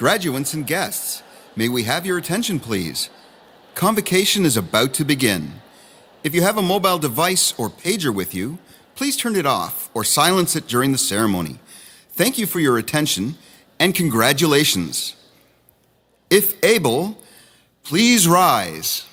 Graduates and guests, may we have your attention, please? Convocation is about to begin. If you have a mobile device or pager with you, please turn it off or silence it during the ceremony. Thank you for your attention and congratulations. If able, please rise.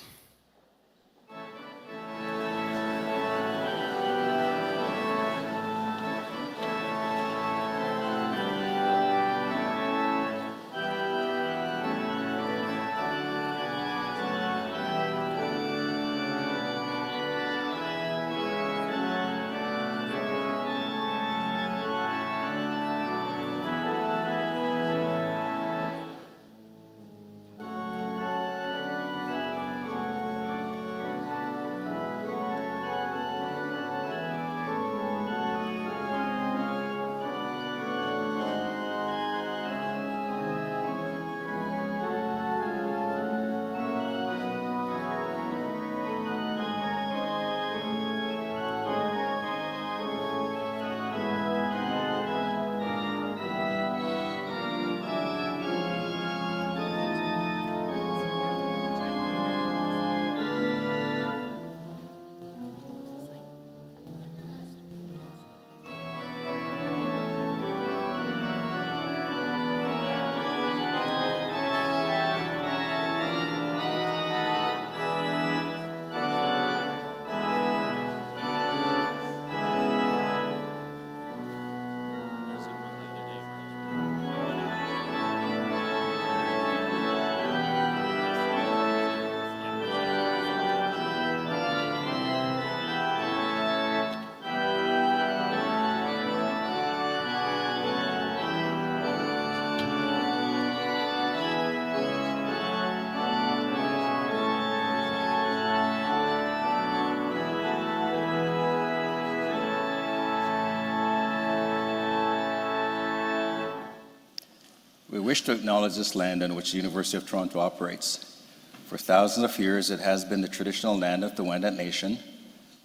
We wish to acknowledge this land on which the University of Toronto operates. For thousands of years, it has been the traditional land of the Wendat Nation,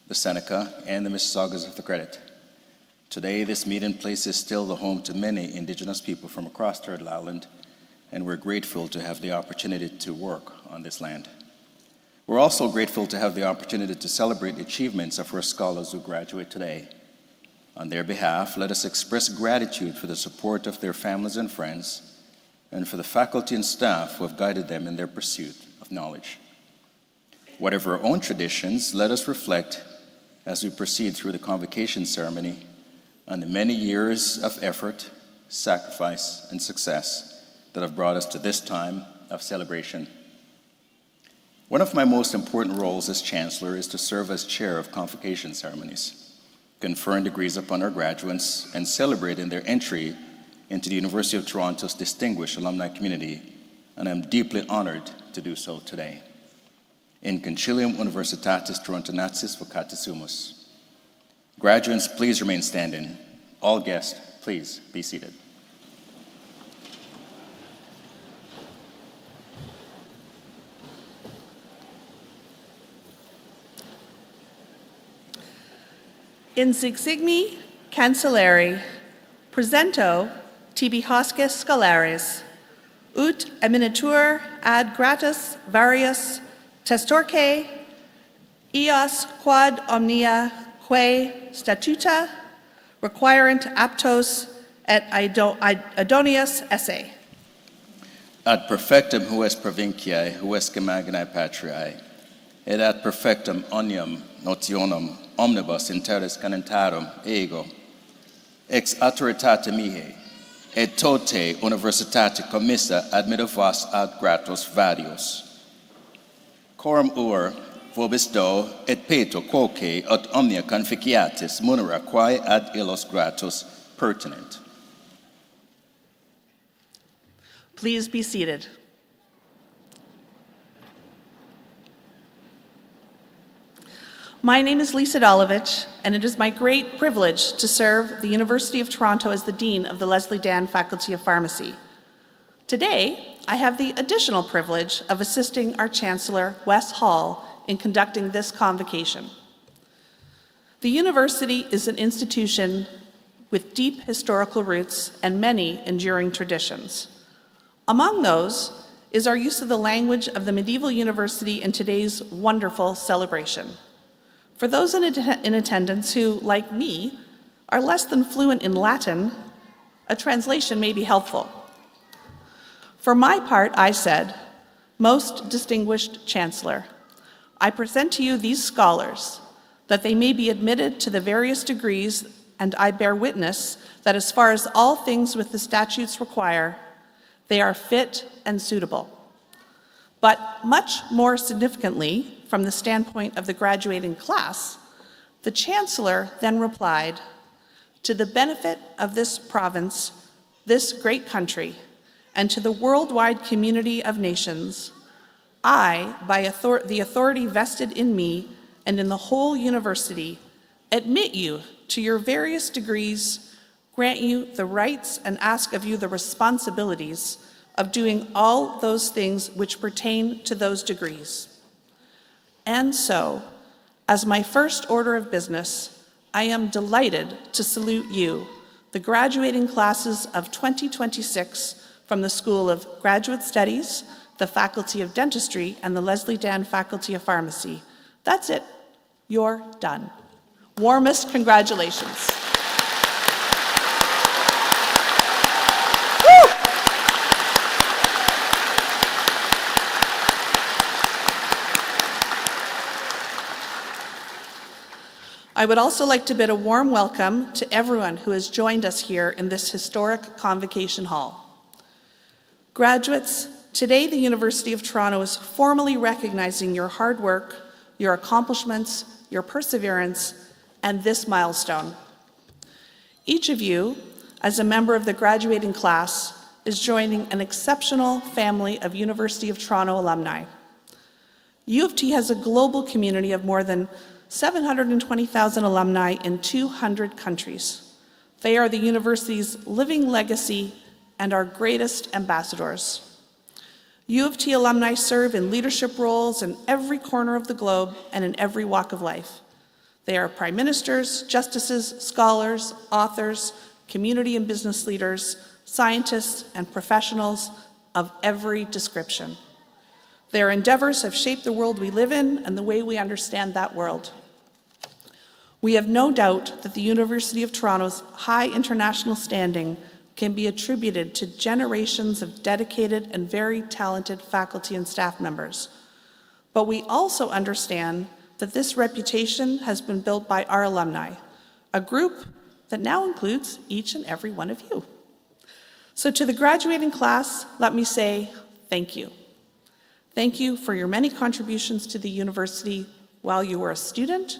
the Seneca, and the Mississaugas of the Credit. Today, this meeting place is still the home to many Indigenous people from across Turtle Island, and we're grateful to have the opportunity to work on this land. We're also grateful to have the opportunity to celebrate the achievements of our scholars who graduate today. On their behalf, let us express gratitude for the support of their families and friends, and for the faculty and staff who have guided them in their pursuit of knowledge. Whatever our own traditions, let us reflect as we proceed through the convocation ceremony on the many years of effort, sacrifice, and success that have brought us to this time of celebration. One of my most important roles as Chancellor is to serve as chair of convocation ceremonies, conferring degrees upon our graduates and celebrating their entry into the University of Toronto's distinguished alumni community, and I'm deeply honored to do so today. In Concilium Universitatis Torontoensis Vocatis Sumus. Graduates, please remain standing. All guests, please be seated. In Zigzigmi Cancellari, presento tibi hoscis scholaris, ut eminatur ad gratis varius testorque, eos quad omnia quae statuta requirent aptos et idonius esse. Ad perfectum hues provinciae, huesque magnae patriae, et ad perfectum omnium notionum omnibus in terris canentarum ego, ex autoritate mihi, et tote universitate commissa admitto vos ad gratos varios. Coram vobis do, et peto quoque ut omnia conficiatis munera quae ad illos gratos pertinent. Please be seated. My name is Lisa Dolovich, and it is my great privilege to serve the University of Toronto as the Dean of the Leslie Dan Faculty of Pharmacy. Today, I have the additional privilege of assisting our Chancellor, Wes Hall, in conducting this convocation. The university is an institution with deep historical roots and many enduring traditions. Among those is our use of the language of the medieval university in today's wonderful celebration. For those in attendance who, like me, are less than fluent in Latin, a translation may be helpful. For my part, I said, "Most distinguished Chancellor, I present to you these scholars, that they may be admitted to the various degrees, and I bear witness that as far as all things with the statutes require, they are fit and suitable." But much more significantly, from the standpoint of the graduating class, the Chancellor then replied, "To the benefit of this province, this great country, and to the worldwide community of nations, I, by the authority vested in me and in the whole university, admit you to your various degrees, grant you the rights, and ask of you the responsibilities of doing all those things which pertain to those degrees. And so, as my first order of business, I am delighted to salute you, the graduating classes of 2026 from the School of Graduate Studies, the Faculty of Dentistry, and the Leslie Dan Faculty of Pharmacy. That's it. You're done. Warmest congratulations. Woo! I would also like to bid a warm welcome to everyone who has joined us here in this historic Convocation Hall. Graduates, today the University of Toronto is formally recognizing your hard work, your accomplishments, your perseverance, and this milestone. Each of you, as a member of the graduating class, is joining an exceptional family of University of Toronto alumni. U of T has a global community of more than 720,000 alumni in 200 countries. They are the university's living legacy and our greatest ambassadors. U of T alumni serve in leadership roles in every corner of the globe and in every walk of life. They are prime ministers, justices, scholars, authors, community and business leaders, scientists, and professionals of every description. Their endeavors have shaped the world we live in and the way we understand that world. We have no doubt that the University of Toronto's high international standing can be attributed to generations of dedicated and very talented faculty and staff members. But we also understand that this reputation has been built by our alumni, a group that now includes each and every one of you. So to the graduating class, let me say thank you. Thank you for your many contributions to the university while you were a student,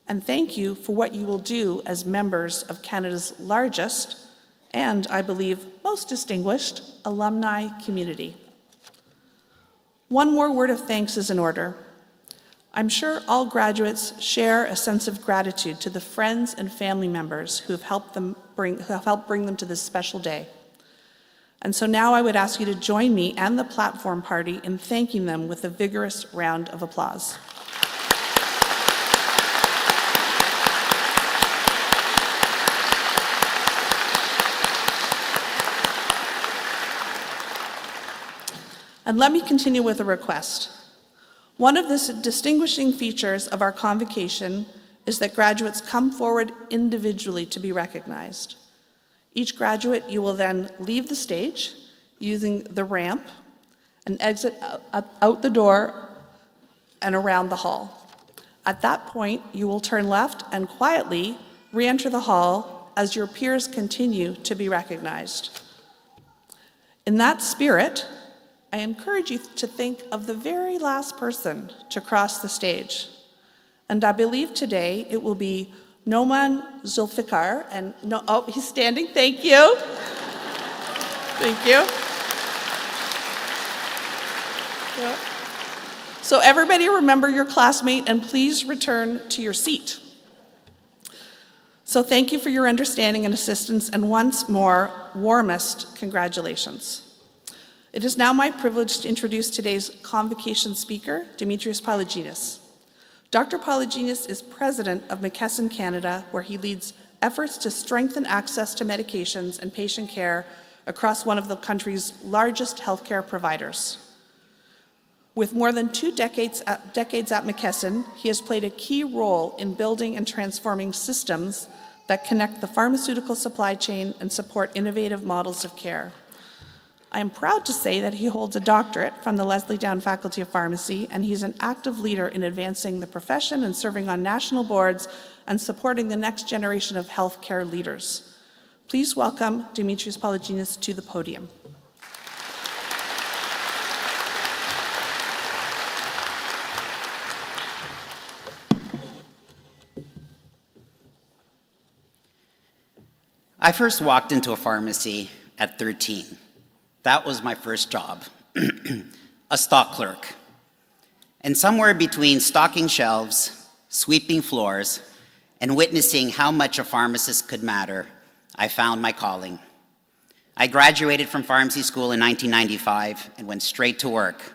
and thank you for what you will do as members of Canada's largest and, I believe, most distinguished alumni community. One more word of thanks is in order. I'm sure all graduates share a sense of gratitude to the friends and family members who have helped bring them to this special day. And so now I would ask you to join me and the platform party in thanking them with a vigorous round of applause. And let me continue with a request. One of the distinguishing features of our convocation is that graduates come forward individually to be recognized. Each graduate, you will then leave the stage using the ramp and exit out the door and around the hall. At that point, you will turn left and quietly re-enter the hall as your peers continue to be recognized. In that spirit, I encourage you to think of the very last person to cross the stage. And I believe today it will be Noman Zulfikar, and oh, he's standing, thank you. Thank you. Yeah. So everybody remember your classmate and please return to your seat. So thank you for your understanding and assistance, and once more, warmest congratulations. It is now my privilege to introduce today's convocation speaker, Dimitrios Palaginis. Dr. Palaginis is president of McKesson Canada, where he leads efforts to strengthen access to medications and patient care across one of the country's largest healthcare providers. With more than 2 decades at McKesson, he has played a key role in building and transforming systems that connect the pharmaceutical supply chain and support innovative models of care. I am proud to say that he holds a doctorate from the Leslie Down Faculty of Pharmacy, and he's an active leader in advancing the profession and serving on national boards and supporting the next generation of healthcare leaders. Please welcome Dimitris Palaginas to the podium. I first walked into a pharmacy at 13. That was my first job, a stock clerk. And somewhere between stocking shelves, sweeping floors, and witnessing how much a pharmacist could matter, I found my calling. I graduated from pharmacy school in 1995 and went straight to work.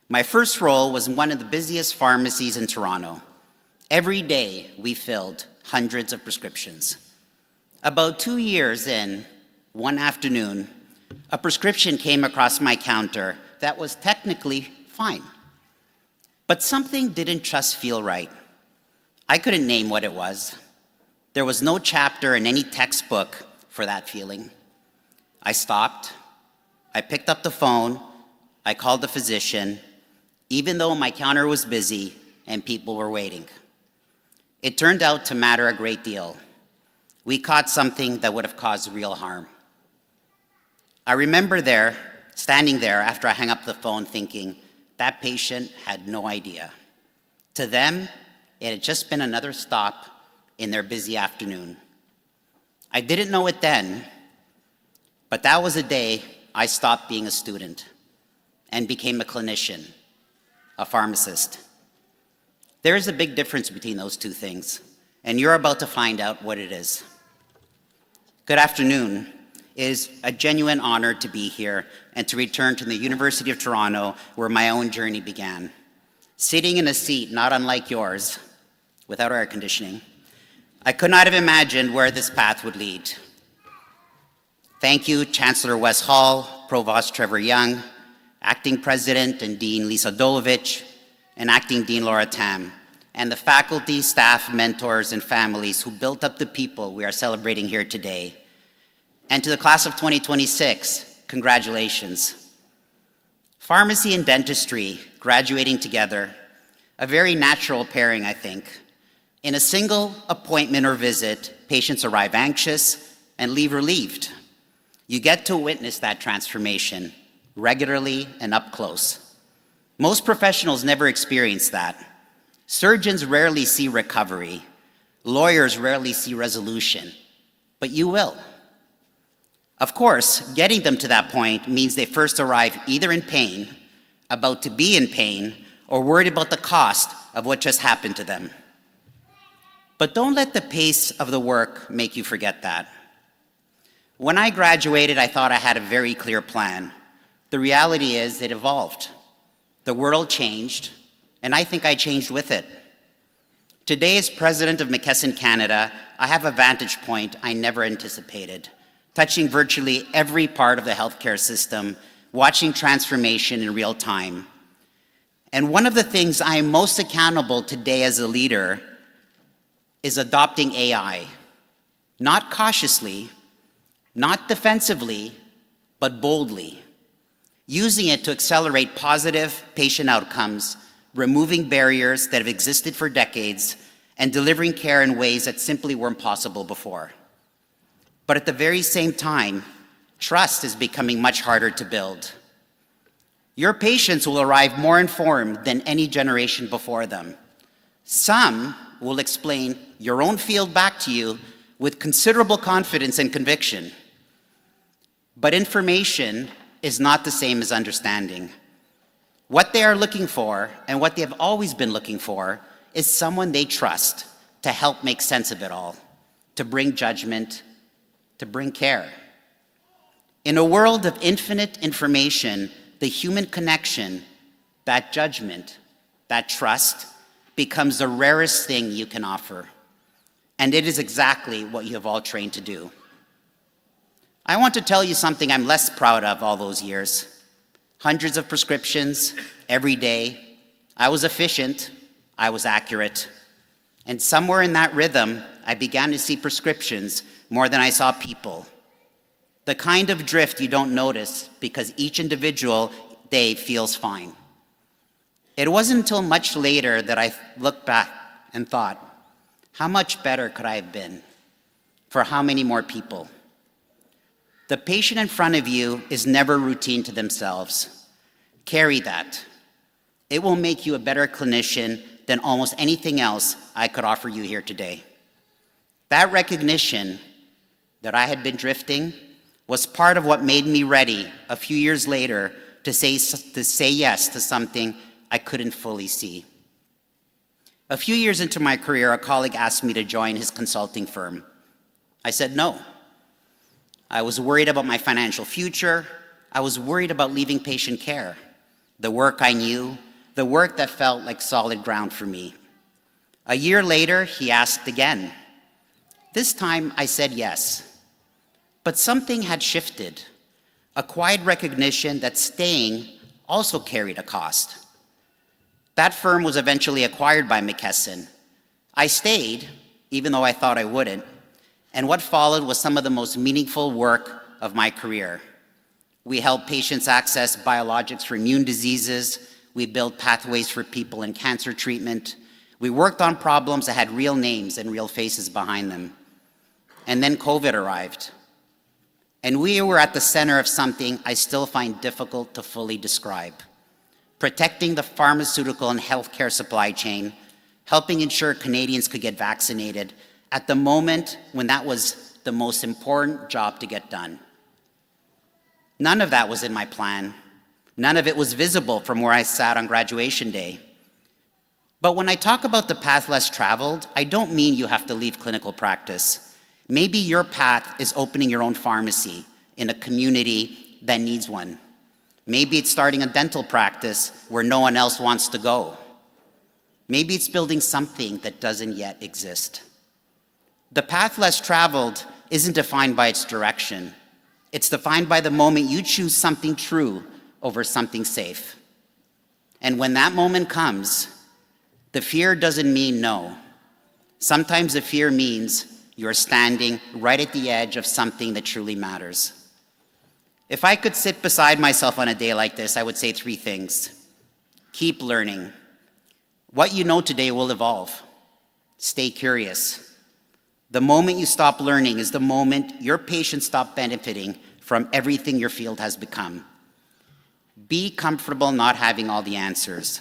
My first role was in one of the busiest pharmacies in Toronto. Every day we filled hundreds of prescriptions. About 2 years in, one afternoon, a prescription came across my counter that was technically fine. But something didn't just feel right. I couldn't name what it was. There was no chapter in any textbook for that feeling. I stopped. I picked up the phone. I called the physician, even though my counter was busy and people were waiting. It turned out to matter a great deal. We caught something that would have caused real harm. I remember standing there after I hung up the phone thinking, that patient had no idea. To them, it had just been another stop in their busy afternoon. I didn't know it then, but that was the day I stopped being a student and became a clinician, a pharmacist. There is a big difference between those two things, and you're about to find out what it is. Good afternoon. It is a genuine honor to be here and to return to the University of Toronto, where my own journey began. Sitting in a seat not unlike yours, without air conditioning, I could not have imagined where this path would lead. Thank you, Chancellor Wes Hall, Provost Trevor Young, Acting President and Dean Lisa Dolovich, and Acting Dean Laura Tam, and the faculty, staff, mentors, and families who built up the people we are celebrating here today. And to the class of 2026, congratulations. Pharmacy and dentistry graduating together, a very natural pairing, I think. In a single appointment or visit, patients arrive anxious and leave relieved. You get to witness that transformation regularly and up close. Most professionals never experience that. Surgeons rarely see recovery. Lawyers rarely see resolution, but you will. Of course, getting them to that point means they first arrive either in pain, about to be in pain, or worried about the cost of what just happened to them. But don't let the pace of the work make you forget that. When I graduated, I thought I had a very clear plan. The reality is it evolved. The world changed, and I think I changed with it. Today, as president of McKesson Canada, I have a vantage point I never anticipated, touching virtually every part of the healthcare system, watching transformation in real time. And one of the things I am most accountable today as a leader is adopting AI, not cautiously, not defensively, but boldly, using it to accelerate positive patient outcomes, removing barriers that have existed for decades, and delivering care in ways that simply weren't possible before. But at the very same time, trust is becoming much harder to build. Your patients will arrive more informed than any generation before them. Some will explain your own field back to you with considerable confidence and conviction. But information is not the same as understanding. What they are looking for, and what they have always been looking for, is someone they trust to help make sense of it all, to bring judgment, to bring care. In a world of infinite information, the human connection, that judgment, that trust, becomes the rarest thing you can offer. And it is exactly what you have all trained to do. I want to tell you something I'm less proud of all those years. Hundreds of prescriptions every day. I was efficient, I was accurate. And somewhere in that rhythm, I began to see prescriptions more than I saw people. The kind of drift you don't notice because each individual day feels fine. It wasn't until much later that I looked back and thought, how much better could I have been? For how many more people? The patient in front of you is never routine to themselves. Carry that. It will make you a better clinician than almost anything else I could offer you here today. That recognition that I had been drifting was part of what made me ready a few years later to say yes to something I couldn't fully see. A few years into my career, a colleague asked me to join his consulting firm. I said no. I was worried about my financial future. I was worried about leaving patient care, the work I knew, the work that felt like solid ground for me. A year later, he asked again. This time, I said yes. But something had shifted, a quiet recognition that staying also carried a cost. That firm was eventually acquired by McKesson. I stayed, even though I thought I wouldn't, and what followed was some of the most meaningful work of my career. We helped patients access biologics for immune diseases. We built pathways for people in cancer treatment. We worked on problems that had real names and real faces behind them. And then COVID arrived. And we were at the center of something I still find difficult to fully describe. Protecting the pharmaceutical and healthcare supply chain, helping ensure Canadians could get vaccinated at the moment when that was the most important job to get done. None of that was in my plan. None of it was visible from where I sat on graduation day. But when I talk about the path less traveled, I don't mean you have to leave clinical practice. Maybe your path is opening your own pharmacy in a community that needs one. Maybe it's starting a dental practice where no one else wants to go. Maybe it's building something that doesn't yet exist. The path less traveled isn't defined by its direction. It's defined by the moment you choose something true over something safe. And when that moment comes, the fear doesn't mean no. Sometimes the fear means you're standing right at the edge of something that truly matters. If I could sit beside myself on a day like this, I would say 3 things. Keep learning. What you know today will evolve. Stay curious. The moment you stop learning is the moment your patients stop benefiting from everything your field has become. Be comfortable not having all the answers.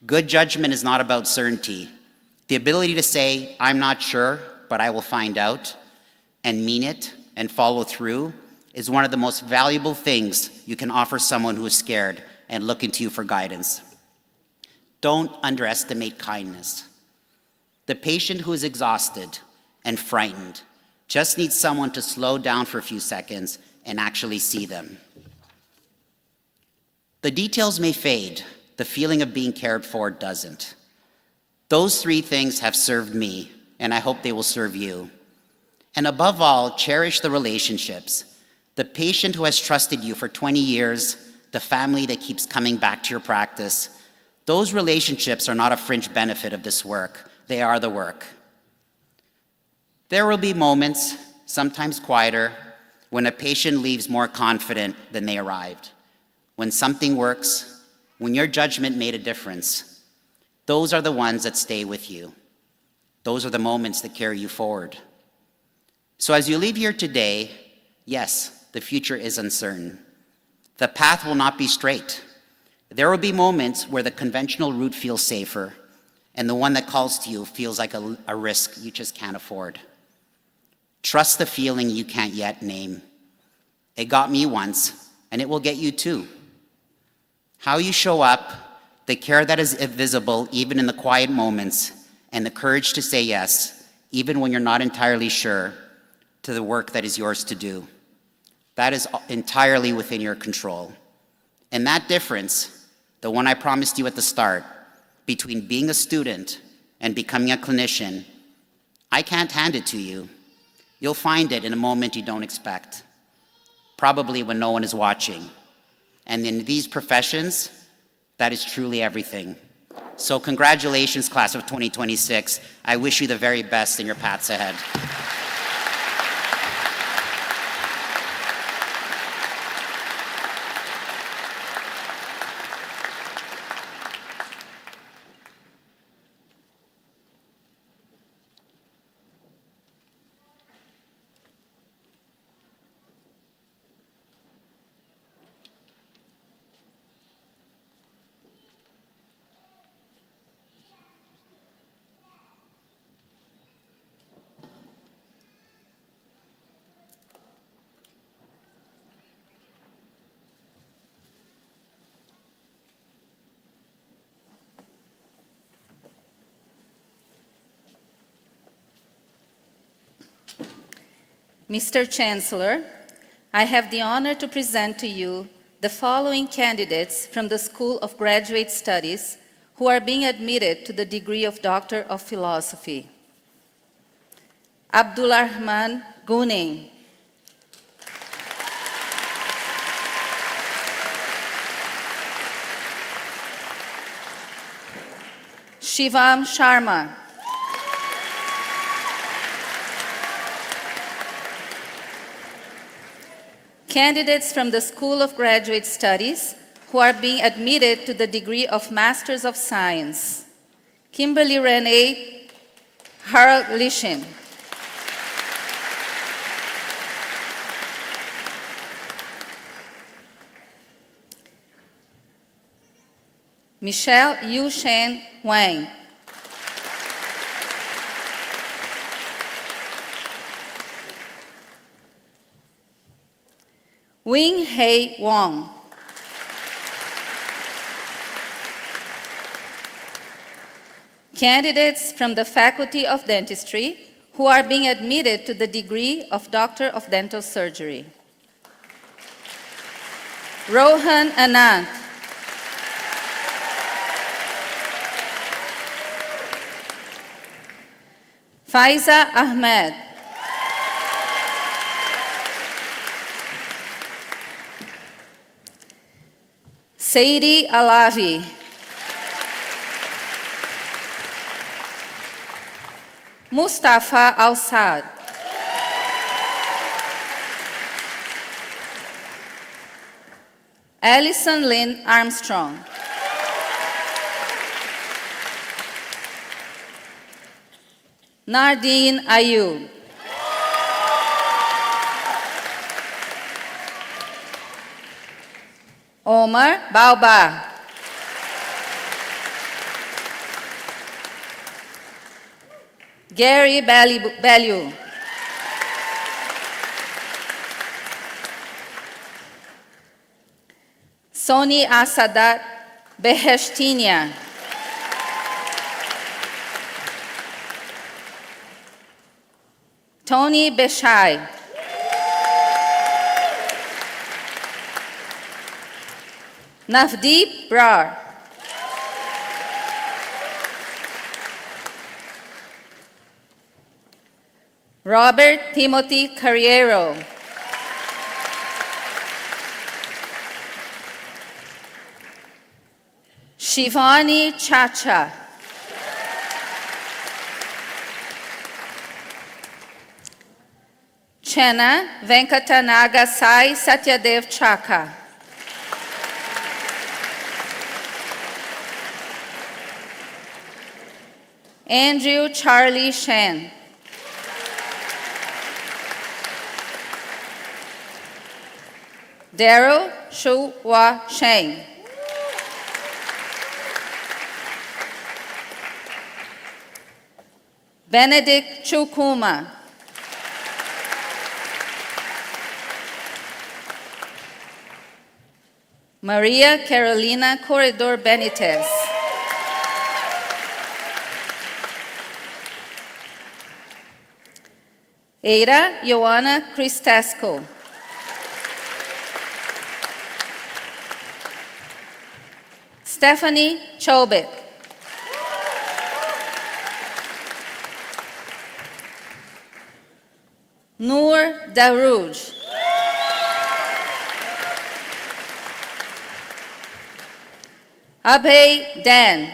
Good judgment is not about certainty. The ability to say, I'm not sure, but I will find out, and mean it, and follow through, is one of the most valuable things you can offer someone who is scared and looking to you for guidance. Don't underestimate kindness. The patient who is exhausted and frightened just needs someone to slow down for a few seconds and actually see them. The details may fade, the feeling of being cared for doesn't. Those 3 things have served me, and I hope they will serve you. And above all, cherish the relationships. The patient who has trusted you for 20 years, the family that keeps coming back to your practice, those relationships are not a fringe benefit of this work. They are the work. There will be moments, sometimes quieter, when a patient leaves more confident than they arrived. When something works, when your judgment made a difference, those are the ones that stay with you. Those are the moments that carry you forward. So as you leave here today, yes, the future is uncertain. The path will not be straight. There will be moments where the conventional route feels safer, and the one that calls to you feels like a risk you just can't afford. Trust the feeling you can't yet name. It got me once, and it will get you too. How you show up, the care that is visible even in the quiet moments, and the courage to say yes, even when you're not entirely sure, to the work that is yours to do. That is entirely within your control. And that difference, the one I promised you at the start, between being a student and becoming a clinician, I can't hand it to you. You'll find it in a moment you don't expect. probably when no one is watching. And in these professions, that is truly everything. So congratulations, class of 2026. I wish you the very best in your paths ahead. Mr. Chancellor, I have the honor to present to you the following candidates from the School of Graduate Studies who are being admitted to the degree of Doctor of Philosophy. Abdulrahman Guning. Shivam Sharma. Candidates from the School of Graduate Studies who are being admitted to the degree of Masters of Science. Kimberly Renee Harlishin. Michelle Yu Shen Wang. Wing Hei Wong. Candidates from the Faculty of Dentistry who are being admitted to the degree of Doctor of Dental Surgery. Rohan Anand. Faiza Ahmed. Saidi Alavi. Mustafa Al-Sad. Alison Lynn Armstrong. Nardine Ayub. Omar Baoba. Gary Bellew. Soni Asadat Beheshtinia. Tony Beshai. Navdeep Brar. Robert Timothy Carriero. Shivani Chacha. Chenna Venkatanaga Sai Satyadev Chaka. Andrew Charlie Shen. Daryl Shu Hua Sheng. Benedict Chukuma. Maria Carolina Corredor Benitez. Ada Joanna Christasco. Stephanie Chobit. Noor Darouj. Abhay Dan.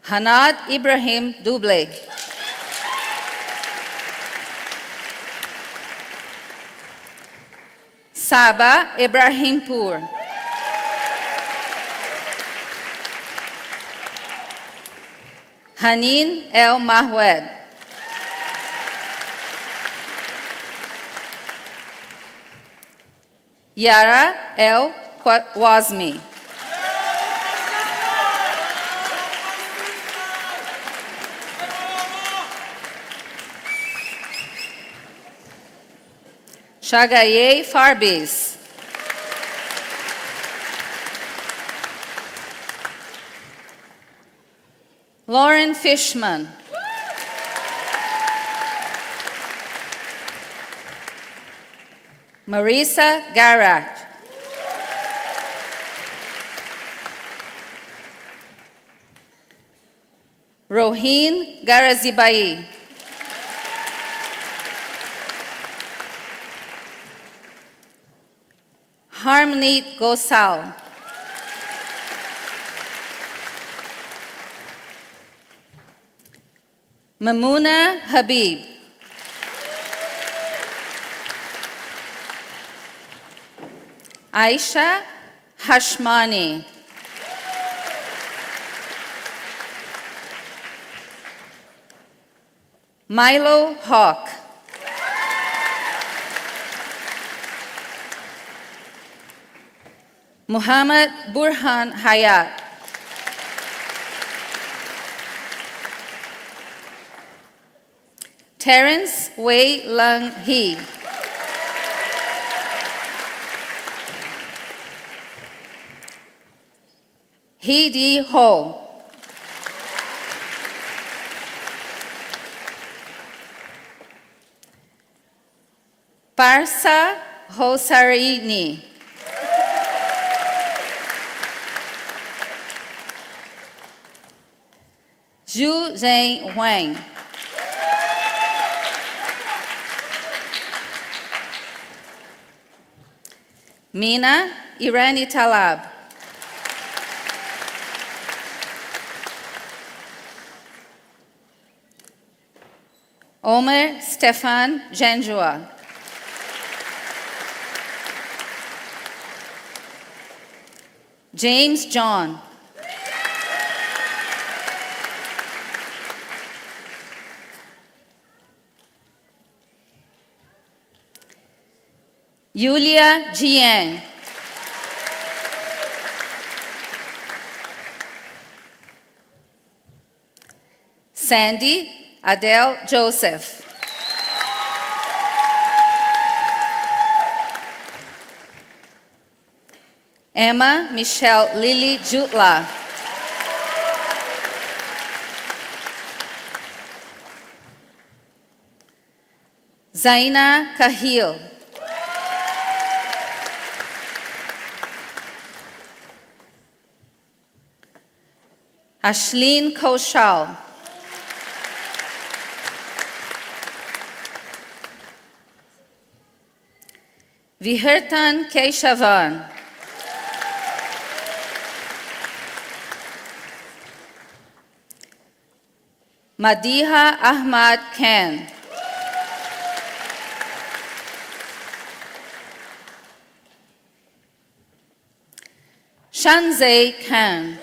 Hanad Ibrahim Duble. Saba Ibrahimpur. Hanin El Mahwed. Yara El Wazmi. Shagaye Farbis. Lauren Fishman. Marisa Garat. Rohin Garazibai. Harmneet Gosal. Mamuna Habib. Aisha Hashmani. Milo Hawk. Muhammad Burhan Hayat. Terence Wei Lung Hee. Hee Dee Ho. Parsa Hosarini. Zhu Zheng Wang. Mina Irani Talab. Omer Stefan Janjua. James John. Yulia Jiang. Sandy Adele Joseph. Emma Michelle Lily Jutla. Zaina Kahil. Ashleen Koshal. Vihertan Keshavan. Madiha Ahmad Khan. Shanzay Khan.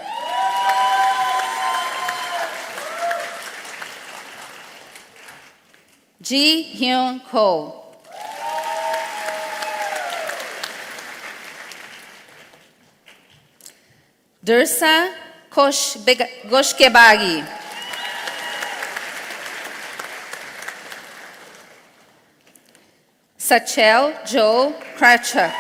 Ji Hyun Ko. Dursa Goshkebagi. Sachel Joe Kratchuk.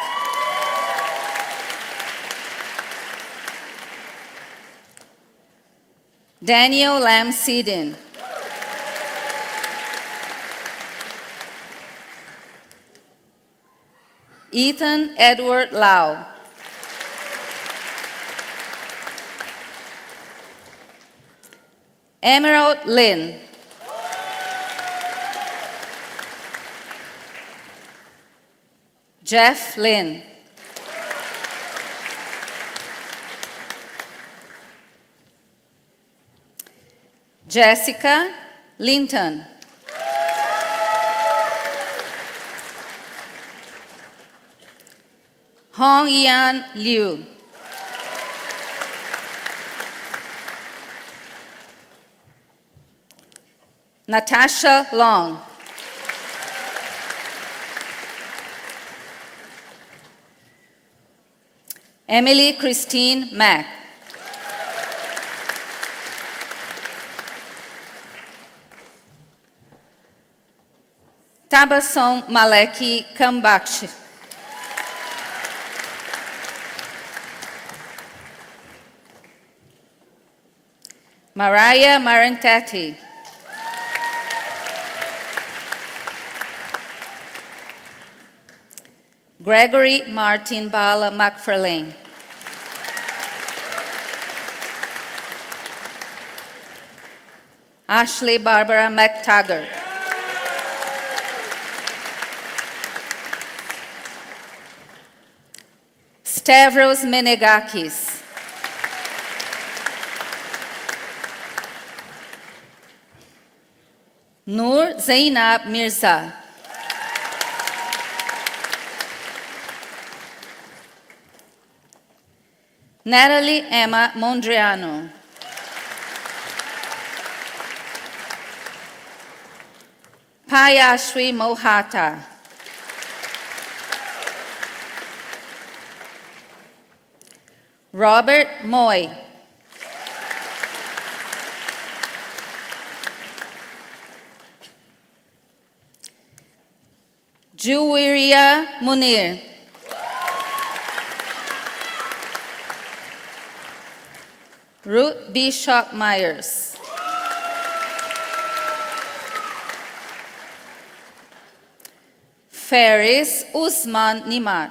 Daniel Lam Sedin. Ethan Edward Lau. Emerald Lin. Jeff Lynn. Jessica Linton. Hong Yan Liu. Natasha Long. Emily Christine Mack. Tabassum Maleki Kambaksh. Mariah Marantati. Gregory Martin Bala McFarlane. Ashley Barbara McTaggart. Stavros Menegakis. Nur Zainab Mirza. Natalie Emma Mondriano. Payashri Mohata. Robert Moy. Juwiria Munir. Ruth Bishop Myers. Faris Usman Nimat.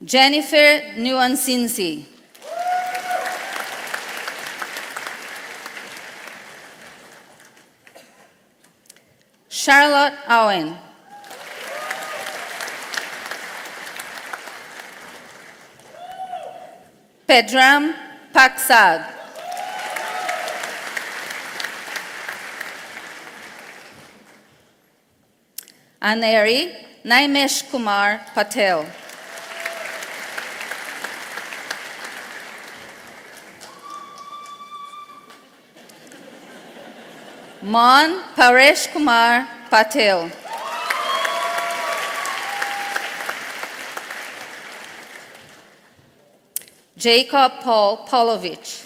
Jennifer Nuansinsi. Charlotte Owen. Pedram Paksad. Aneri Naimesh Kumar Patel. Mon Paresh Kumar Patel. Jacob Paul Polovich.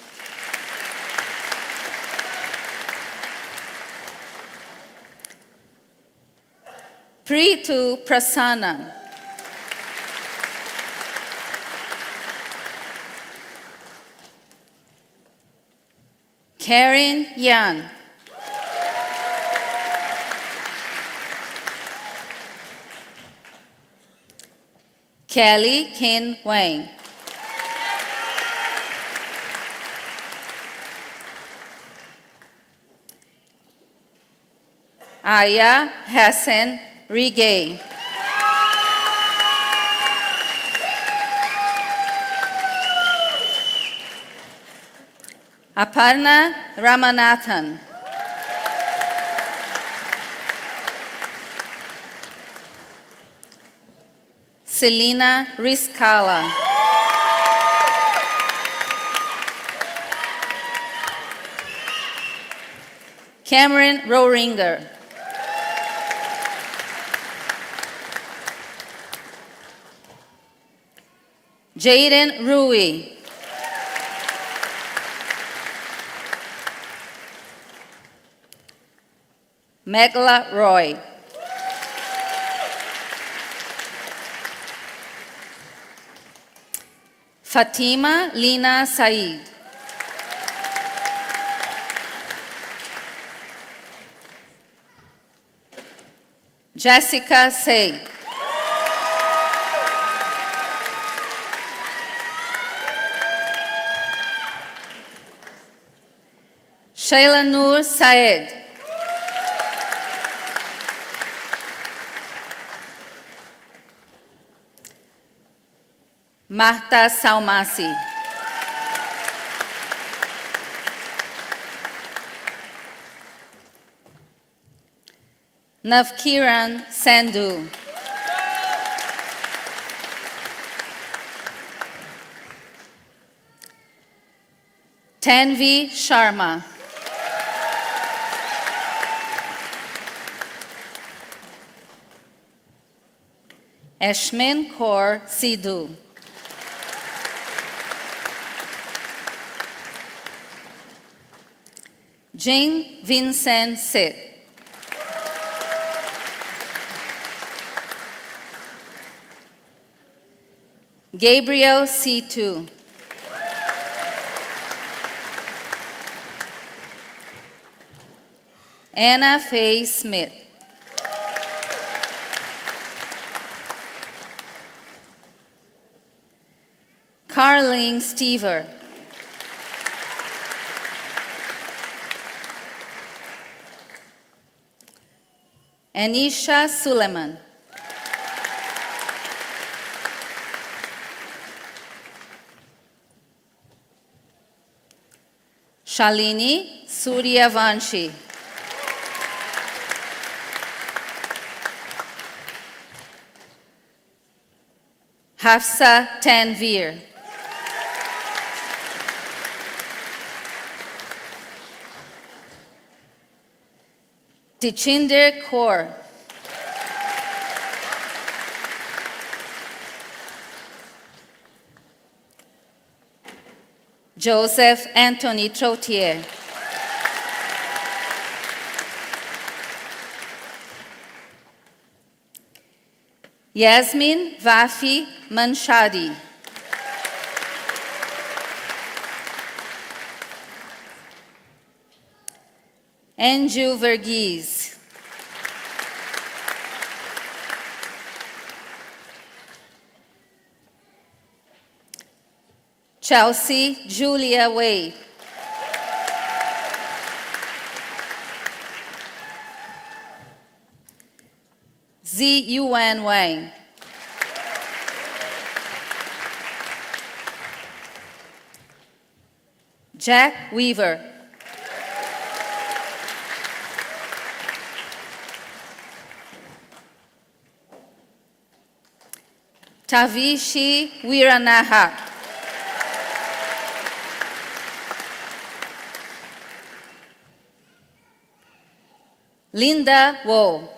Pritu Prasanna. Karen Yan. Kelly Ken Wang. Aya Hassan Rigay. Aparna Ramanathan. Selena Rizkala. Cameron Rohringer. Jaden Rui. Megla Roy. Fatima Lina Saeed. Jessica Say. Shayla Noor Syed. Mahta Saumasi. Navkiran Sandhu. Tanvi Sharma. Ashmin Kaur Sidhu. Jing Vincent Sit. Gabriel C2. Anna Faye Smith. Carling Stever. Anisha Suleiman. Shalini Suryavanshi. Hafsa Tanvir. Tichinder Kaur. Joseph Anthony Trotier. Yasmin Vafi Manshadi. Anju Verghese. Chelsea Julia Wade. Ziyuan Wang. Jack Weaver. Tavishi Wiranaha. Linda Wo.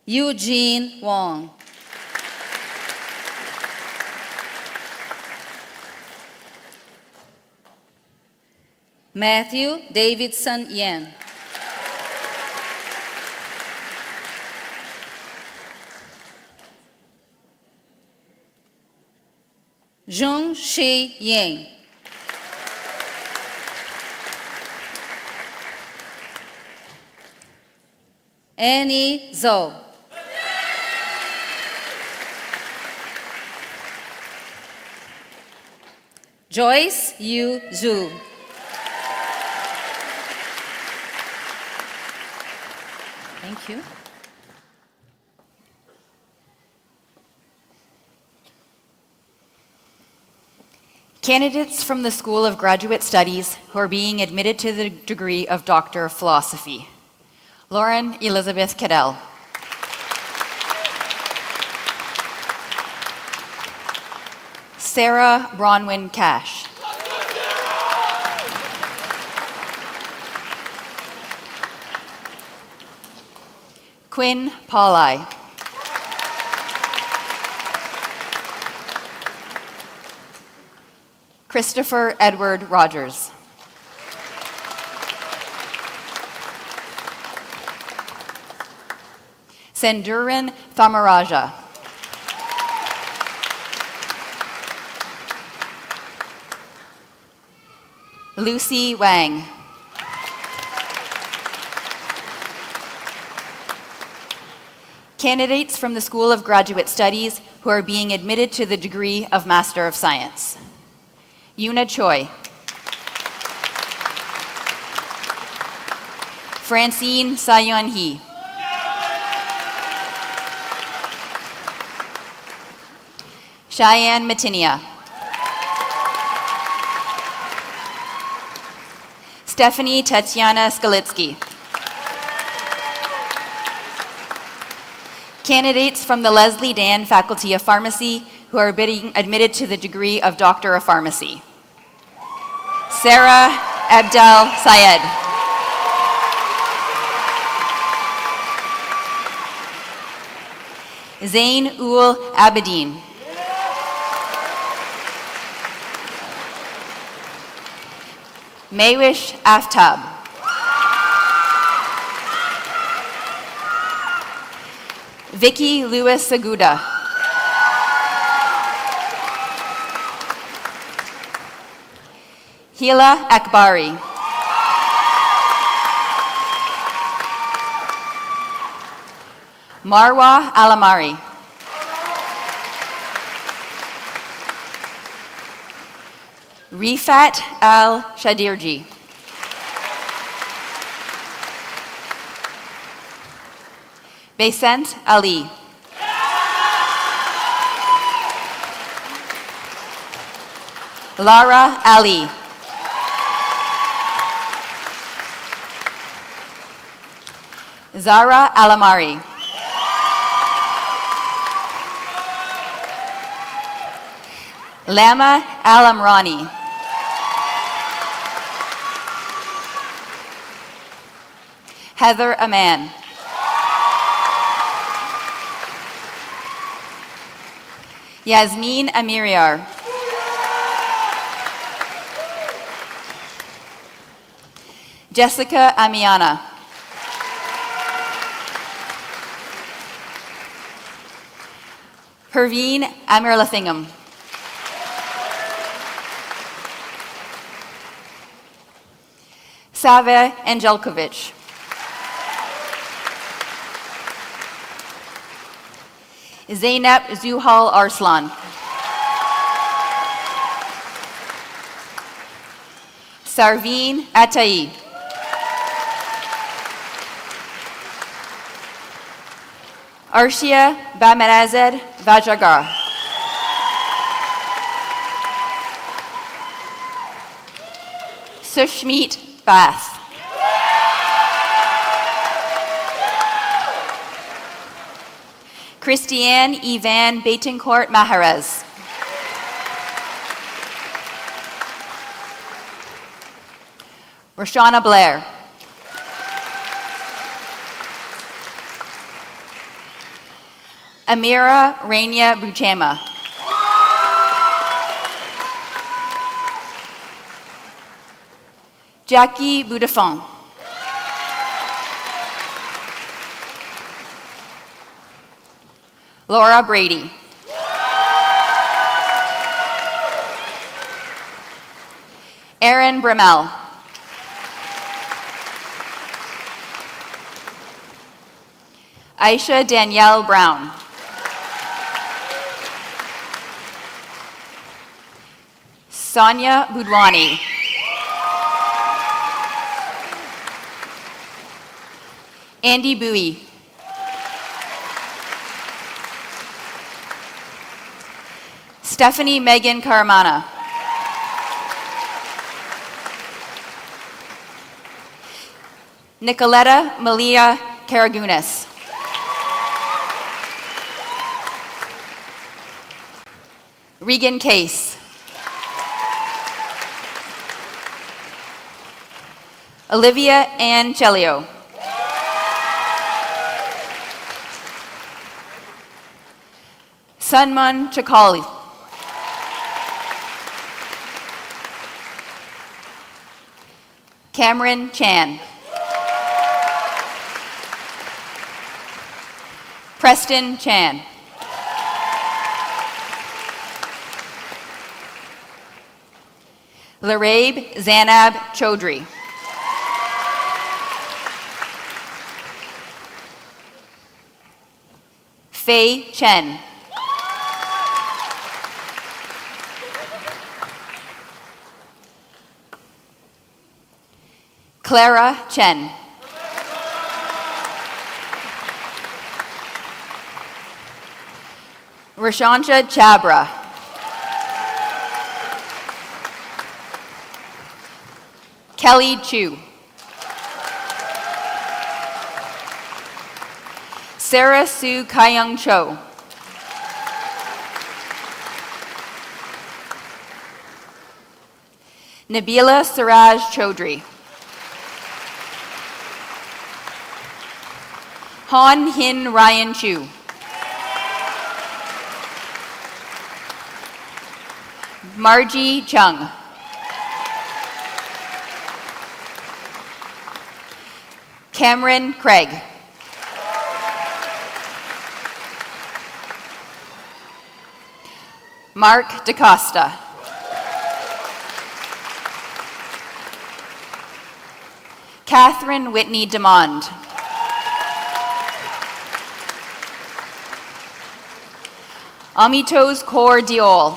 Eugene Wong. Matthew Davidson Yen. Jung Shi Yang. Annie Zhou. Joyce Yu Zhu. Thank you. Candidates from the School of Graduate Studies who are being admitted to the degree of Doctor of Philosophy. Lauren Elizabeth Cadell. Sarah Bronwyn Cash. Quinn Paulai. Christopher Edward Rogers. Senduran Thamaraja. Lucy Wang. Candidates from the School of Graduate Studies who are being admitted to the degree of Master of Science. Yuna Choi. Francine Sayon Hee. Cheyenne Matinia. Stephanie Tatiana Skalitsky. Candidates from the Leslie Dan Faculty of Pharmacy who are being admitted to the degree of Doctor of Pharmacy. Sarah Abdel Syed. Zain Ul Abedin. Maywish Aftab. Vicky Lewis Seguda. Hila Akbari. Marwa Alamari. Rifat Al-Shadirji. Basant Ali. Lara Ali. Zara Alamari. Lama Alamrani. Heather Aman. Yasmin Amiriar. Jessica Amiana. Perveen Amirlathingham. Save Angelkovic. Zainab Zuhal Arslan. Sarveen Atai. Arshia Bamarazed Vajagar. Sushmeet Bath. Christiane Ivan Betancourt Maharez. Roshana Blair. Amira Rania Buchema. Jackie Boudafon. Laura Brady. Aaron Bramell. Aisha Danielle Brown. Sonia Budwani. Andy Bowie. Stephanie Megan Caramana. Nicoletta Malia Karagunas. Regan Case. Olivia Ann Chelio. Sunman Chakali. Cameron Chan. Preston Chan. Larabe Zanab Chaudhry. Fei Chen. Clara Chen. Rashansha Chabra. Kelly Chu. Sarah Sue Kayung Cho. Nabila Siraj Chaudhry. Han Hin Ryan Chu. Margie Chung. Cameron Craig. Mark DaCosta. Catherine Whitney DeMond. Amitos Kaur Diol.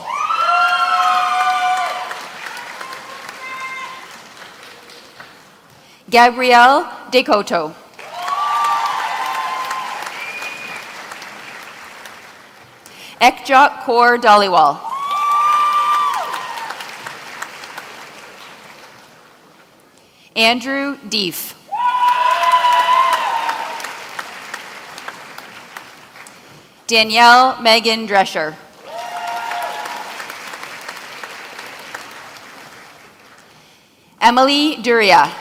Gabrielle Decoto. Ekjot Kaur Dhaliwal. Andrew Deef. Danielle Megan Drescher. Emily Duria.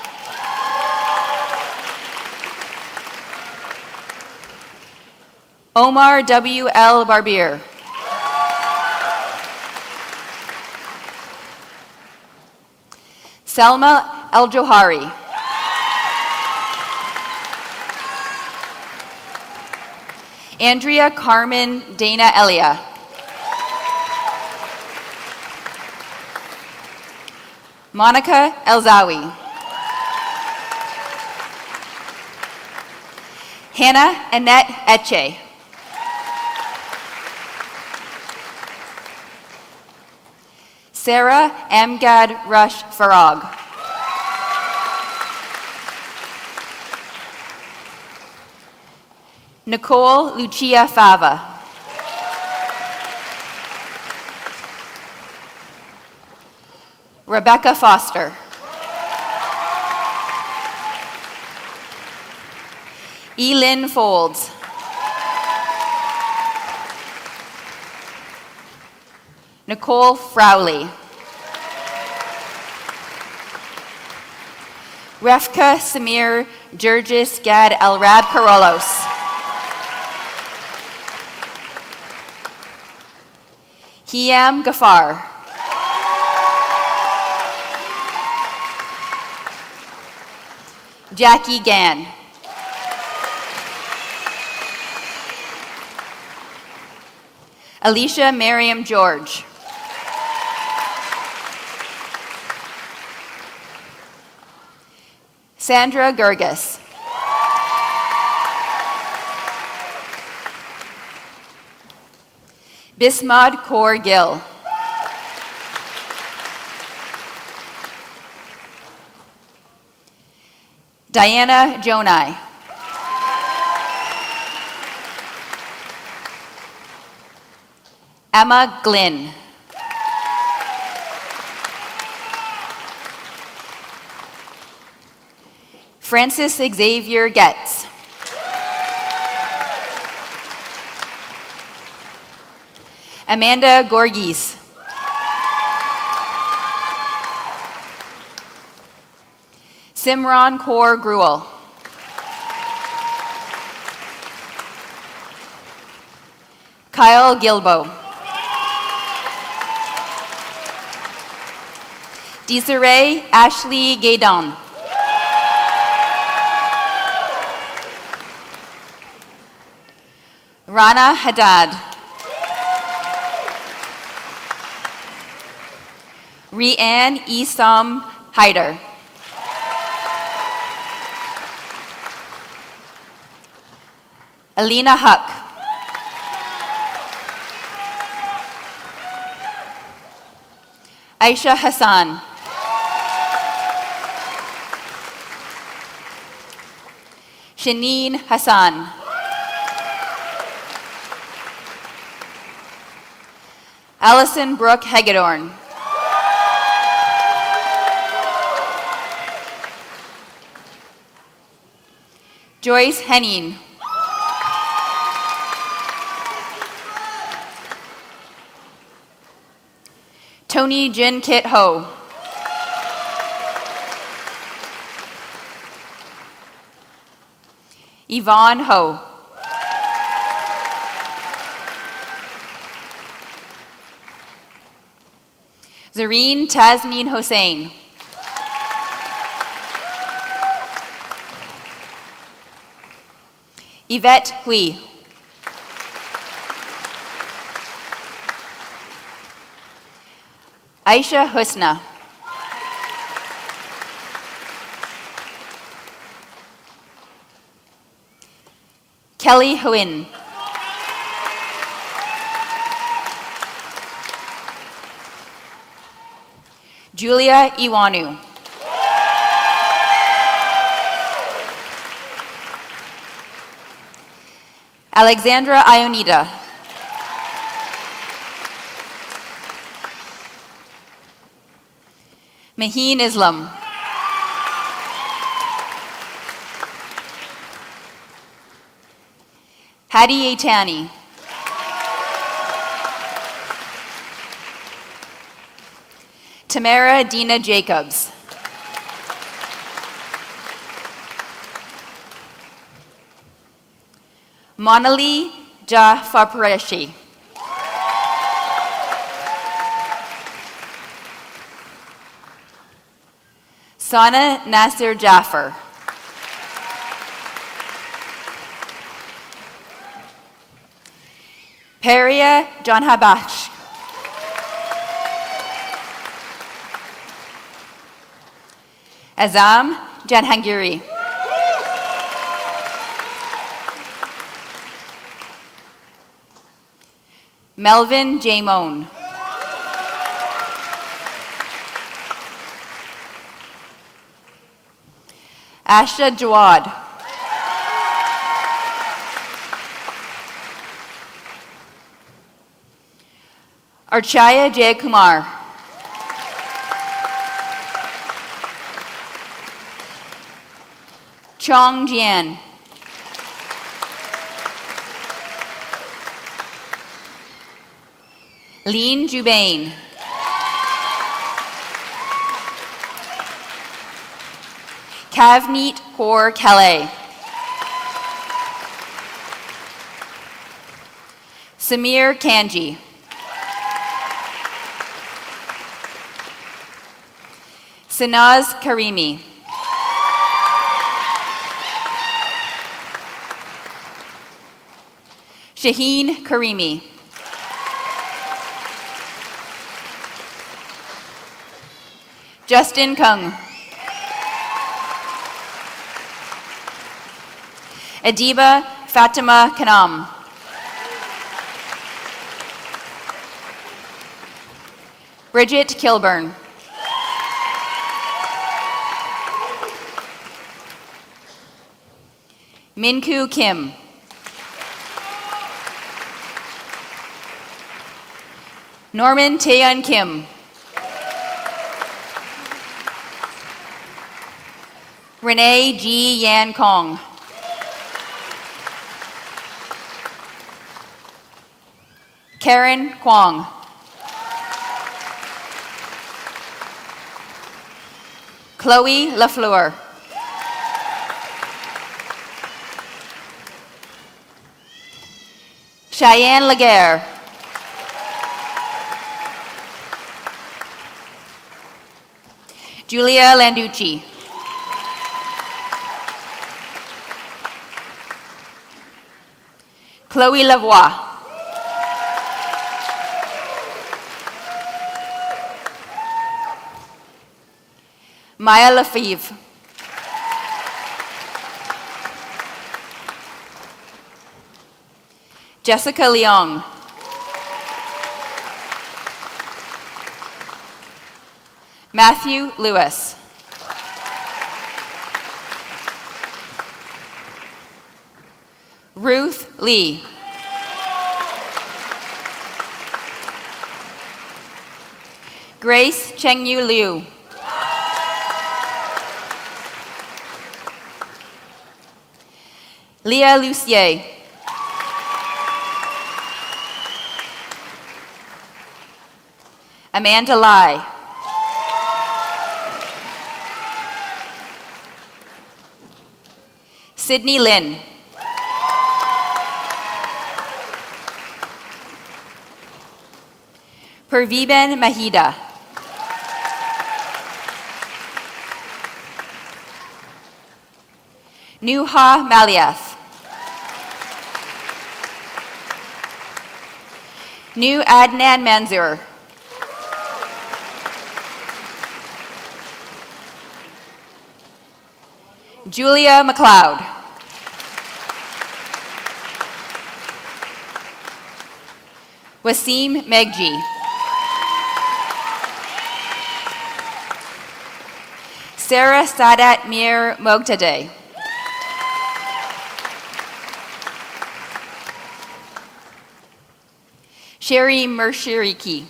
Omar W. L. Barbier. Selma El Johari. Andrea Carmen Dana Elia. Monica Elzawi. Hannah Annette Etche. Sarah Amgad Rush Farag. Nicole Lucia Fava. Rebecca Foster. Elin Folds. Nicole Frowley. Refka Samir Jurgis Gad Elrad Karolos. Hiam Gafar. Jackie Gann. Alicia Miriam George. Sandra Gerges. Bismad Kaur Gill. Diana Jonai. Emma Glynn. Francis Xavier Getz. Amanda Gorgis. Simran Kaur Gruel. Kyle Gilbo. Desiree Ashley Gaydon. Rana Haddad. Rianne Esam Hyder. Alina Huck. Aisha Hassan. Shaneen Hassan. Allison Brooke Hagedorn. Joyce Henning. Tony Jin Kit Ho. Yvonne Ho. Zareen Tasneen Hossein. Yvette Hui. Aisha Husna. Kelly Huin. Julia Iwanu. Alexandra Ionita. Maheen Islam. Hadi Aitani. Tamara Dina Jacobs. Monali Jafareshi. Sana Nasir Jaffer. Peria John Habach. Azam Janhangiri. Melvin Jamone. Asha Jawad. Archaya Jayakumar. Chong Jian. Lean Jubain. Kavneet Kaur Calais. Samir Kanji. Sanaz Karimi. Shaheen Karimi. Justin Kung. Adiba Fatima Kanam. Bridget Kilburn. Minku Kim. Norman Taeyeon Kim. Renee G. Yan Kong. Karen Kwong. Chloe Lafleur. Cheyenne Laguerre. Julia Landucci. Chloe Lavoie. Maya Lafeve. Jessica Leong. Matthew Lewis. Ruth Lee. Grace Chengyu Liu. Leah Lucier. Amanda Lai. Sydney Lin. Purviben Mahida. Nuha Maliath. New Adnan Manzoor. Julia McLeod. Wasim Megji. Sarah Sadat Mir Mogtadeh. Sherry Mershiriki.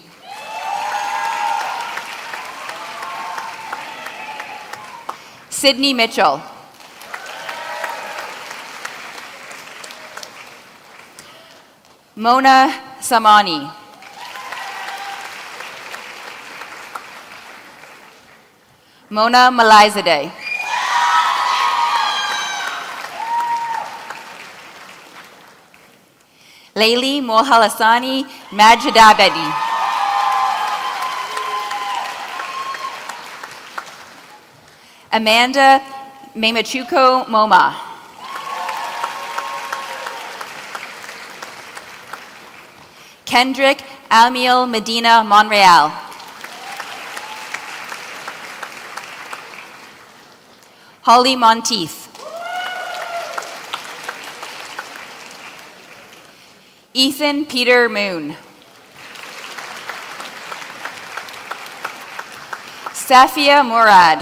Sydney Mitchell. Mona Samani. Mona Malizadeh. Layli Mohalasani Majidabedi. Amanda Memachuko Moma. Kendrick Amiel Medina Monreal. Holly Monteith. Ethan Peter Moon. Safia Murad.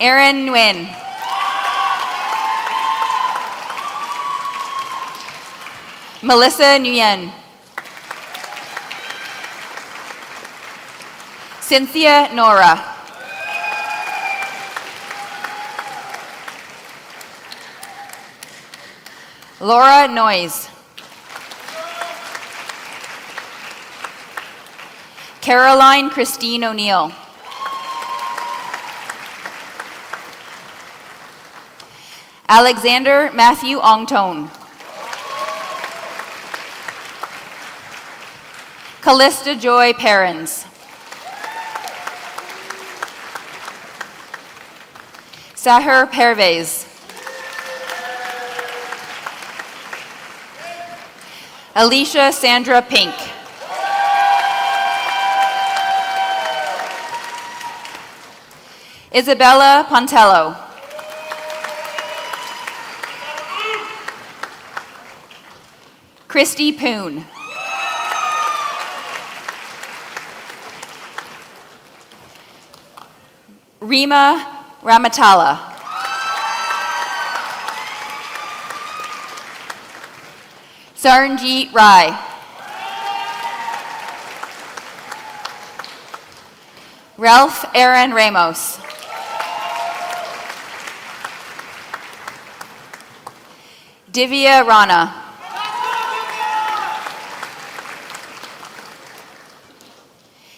Aaron Nguyen. Melissa Nguyen. Cynthia Nora. Laura Noyes. Caroline Christine O'Neill. Alexander Matthew Ongtone. Callista Joy Perrins. Sahar Pervez. Alicia Sandra Pink. Isabella Pontello. Christy Poon. Rima Ramatala. Saranjeet Rai. Ralph Aaron Ramos. Divya Rana.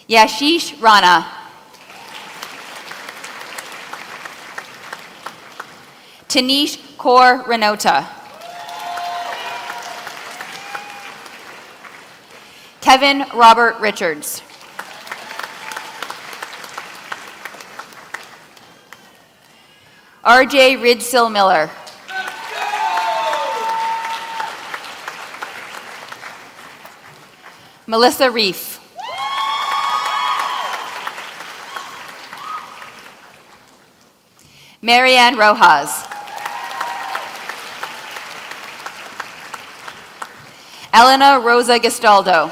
Yashish Rana. Tanish Kaur Renota. Kevin Robert Richards. RJ Ridsill Miller. Melissa Reef. Marianne Rojas. Elena Rosa Gastaldo.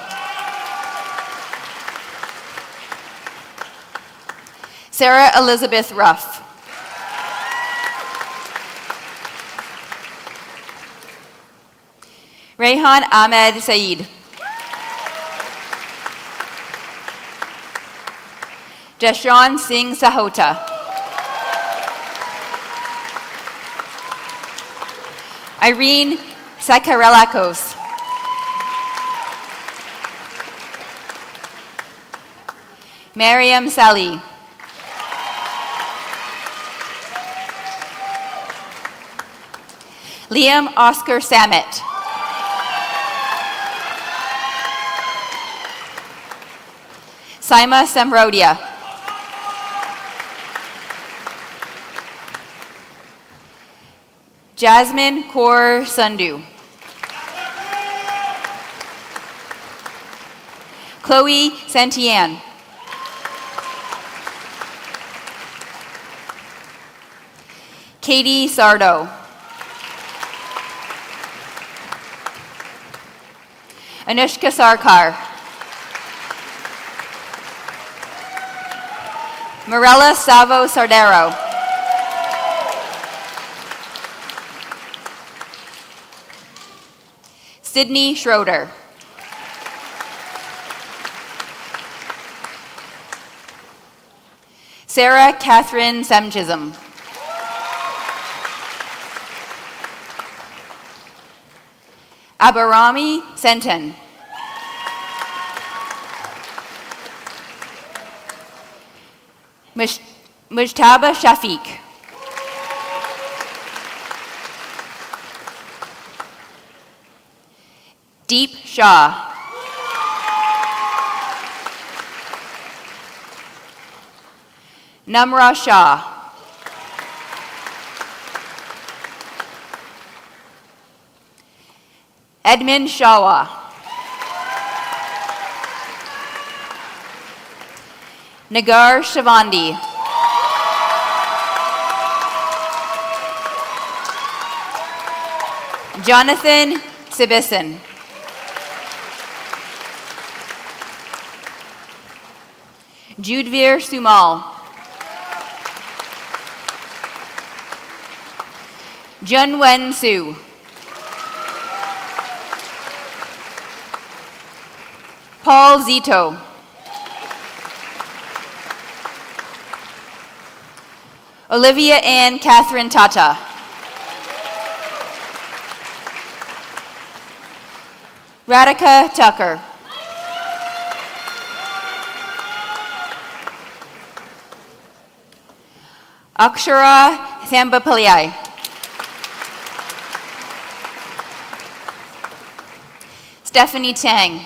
Sarah Elizabeth Ruff. Rehan Ahmed Saeed. Jashawn Singh Sahota. Irene Sakarelakos. Mariam Sali. Liam Oscar Samet. Saima Samrodia. Jasmine Kaur Sandhu. Chloe Santian. Katie Sardo. Anushka Sarkar. Morella Savo Sardero. Sydney Schroeder. Sarah Catherine Semchism. Abarami Senton. Mujtaba Shafiq. Deep Shah. Namra Shah. Edmund Shawa. Nagar Shavandi. Jonathan Sibison. Judvir Sumal. Junwen Su. Paul Zito. Olivia Ann Catherine Tata. Radhika Tucker. Akshara Thambapaliyai. Stephanie Tang.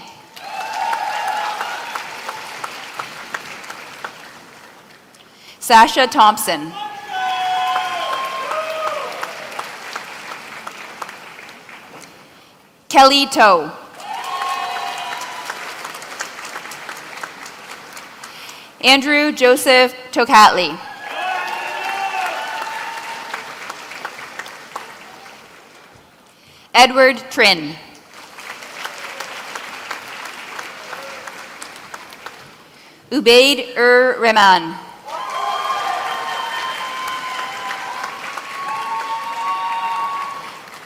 Sasha Thompson. Kelly Toe. Andrew Joseph Tokatli. Edward Trin. Ubaid Rahman.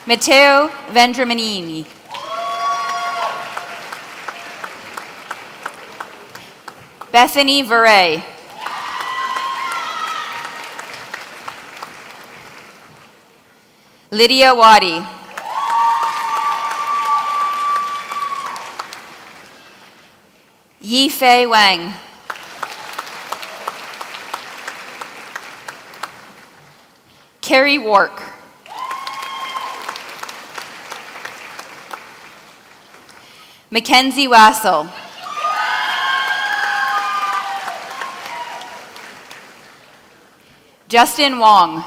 Matteo Vendramanini. Bethany Veray. Lydia Wadi. Yifei Wang. Carrie Wark. Mackenzie Wassel. Justin Wong.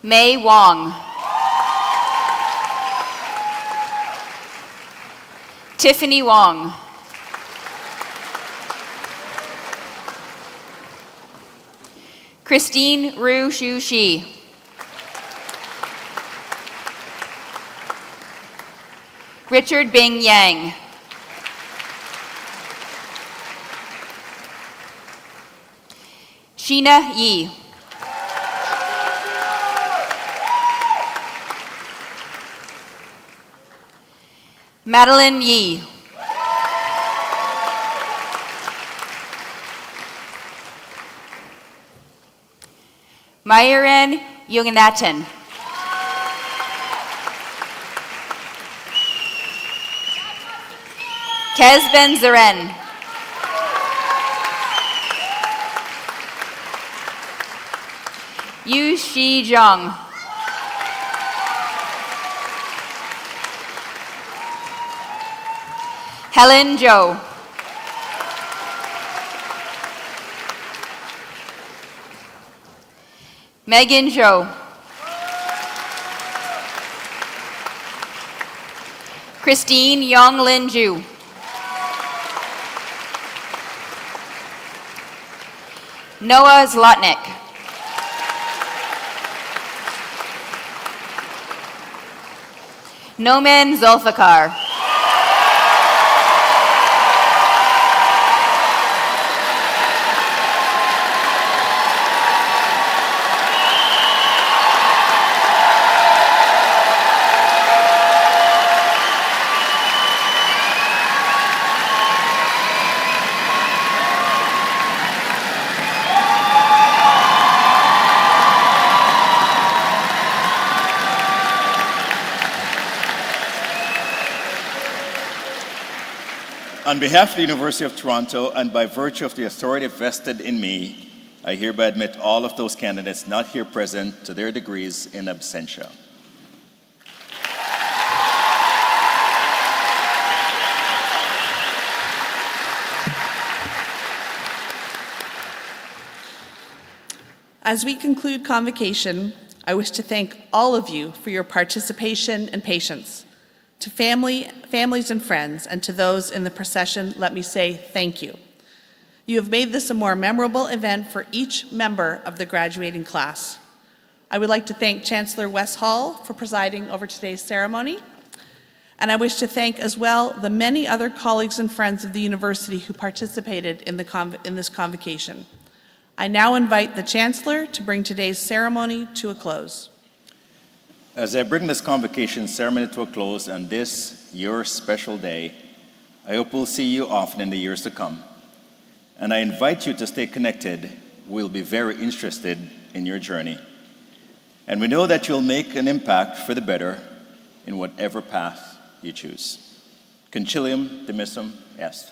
Mei Wong. Tiffany Wong. Christine Ru Shu Shi. Richard Bing Yang. Sheena Yee. Madeline Yee. Myron Yoganathan. Kezben Zaren. Yu Shi Zhang. Helen Zhou. Megan Zhou. Christine Yonglin Ju. Noah Zlotnick. Noman Zulfikar. On behalf of the University of Toronto and by virtue of the authority vested in me, I hereby admit all of those candidates not here present to their degrees in absentia. As we conclude convocation, I wish to thank all of you for your participation and patience. To families and friends, and to those in the procession, let me say thank you. You have made this a more memorable event for each member of the graduating class. I would like to thank Chancellor Wes Hall for presiding over today's ceremony. And I wish to thank as well the many other colleagues and friends of the university who participated in this convocation. I now invite the Chancellor to bring today's ceremony to a close. As I bring this convocation ceremony to a close on this, your special day, I hope we'll see you often in the years to come. And I invite you to stay connected. We'll be very interested in your journey. And we know that you'll make an impact for the better in whatever path you choose. Concilium dimissum est.